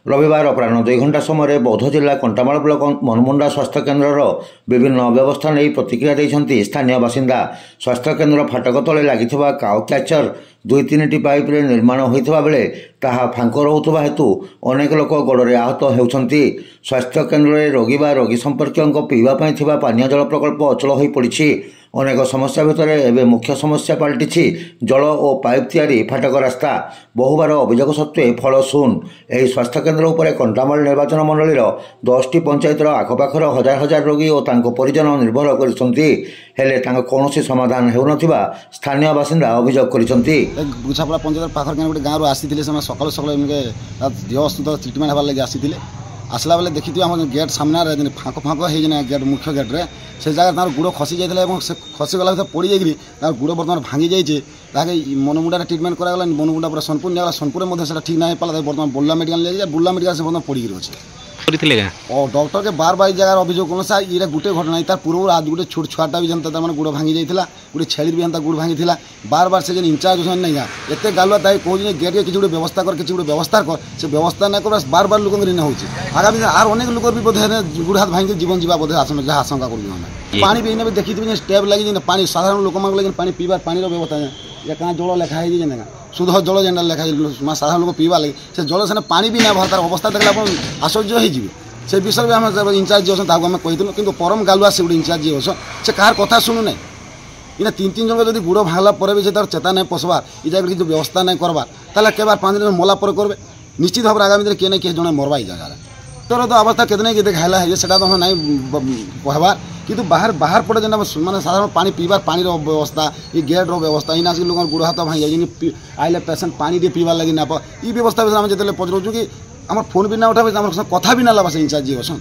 रविवार अपराह 2 घंटा समय बौद्ध जिला कंटामाल ब्लॉक मनमुंडा स्वास्थ्य केन्द्र विभिन्न अव्यवस्था नहीं प्रतिक्रिया देते स्थानीय बासिंदा। स्वास्थ्य केन्द्र फाटक तले लगी काउ कैचर 2-3टी पाइप निर्माण होता बेले ताहा फांक रोकवा हेतु अनेक लोक गोड़े आहत होती। स्वास्थ्य केन्द्र में रोगी व रोगी संपर्क पीवाई पानीय जल प्रकल्प अचल हो पड़ी। अनेक समस्या भितर एवं मुख्य समस्या पलटि जल और पाइप तैयारी फाटक रास्ता। बहुबार अभियोग सत्वे फल शून्य। यह स्वास्थ्य केन्द्र उपर कंटामाल निर्वाचन मंडल 10टी पंचायतर आखपाखर हजार हजार रोगी और परिजन निर्भर कर कौन समाधान हो स्थानीय बासिंदा अभियोग कर गुछापड़ा पंचायत पाखर गोटे गाँव आसी सकाल सकाल देह अस्तुत ट्रिटमेंट होगा लगे आसी आसला बेले देखी आम गेट सामने फाँक फाँक हो गेट मुख्य गेट्रे से जगह गुड़ खसी जाता से खसीगला भर पड़ जाए गुड़ बर्तमान भांगी जाए मनमुंडा ट्रिटमेंट करागला मनमुंडा पूरा सोनपुर निगला सोनपुर से ठीक ना पाला बर्तमान बुर्ला मेडिकल ले बुर्ला मेडिकल से बर्तमान पड़ी अच्छे और डॉक्टर के बार बार जगह अभियोग कौन सा ये गोटे घटना तार पूर्व आज गोटे छोट छुआटा भी जनता मैंने गुड़ भांगी जाता गोटे छेली भी जनता गुड़ भांगी बार बार से इंचार्ज अच्छा नहीं एत गालुआ ताई कहूँ गेट के किसी गोटे व्यवस्था कर किसी गोटे व्यवस्था कर से व्यवस्था ना कर बार बार लोक ऋण होगी आगामी आर अनेक लोक भी बोधे गुड़ हाथ भांगी जीवन जीवा बोधे जहाँ आशंका कर पानी भी भी देखी स्टेप लगी पानी साधारण लोक लगे पानी पीबार पानी व्यवस्था या कहाँ जल लिखाई है शुद्ध जल जेना लिखाई साधारण लोक पीवा लगे से जल से पानी भी ना भर तार अवस्था देखला आश्चर्य हो से विषय में आम इंचार्ज अच्छे आम कही कि परम गालुआ से गोटे इंचार्ज अच्छे से कहार कथा शुणु ना इना 3-3 जन जब गुड़ भागला भी तार चेता नहीं पोसबार ये जगह किसी व्यवस्था नहीं करबार ताला केबार 5 दिन मला पर करबे निश्चित भाव आगामी दिन किए ना किए जन मरवा जगह तोर तो अवस्था केतने के खाला है से नहीं कहबार कि बाहर बाहर पड़े जेना माने साधारण पानी पीबार पानी व्यवस्था ये गेट व्यवस्था इना से लोग गुड़ हाथ भाई जाए आइले पेसेंट पानी दे पीबार लगी ना ये व्यवस्था आम जो पचराऊँ कि आम फोन भी ना उठा कथा भी ना लगा से इंचार्ज जी अच्छा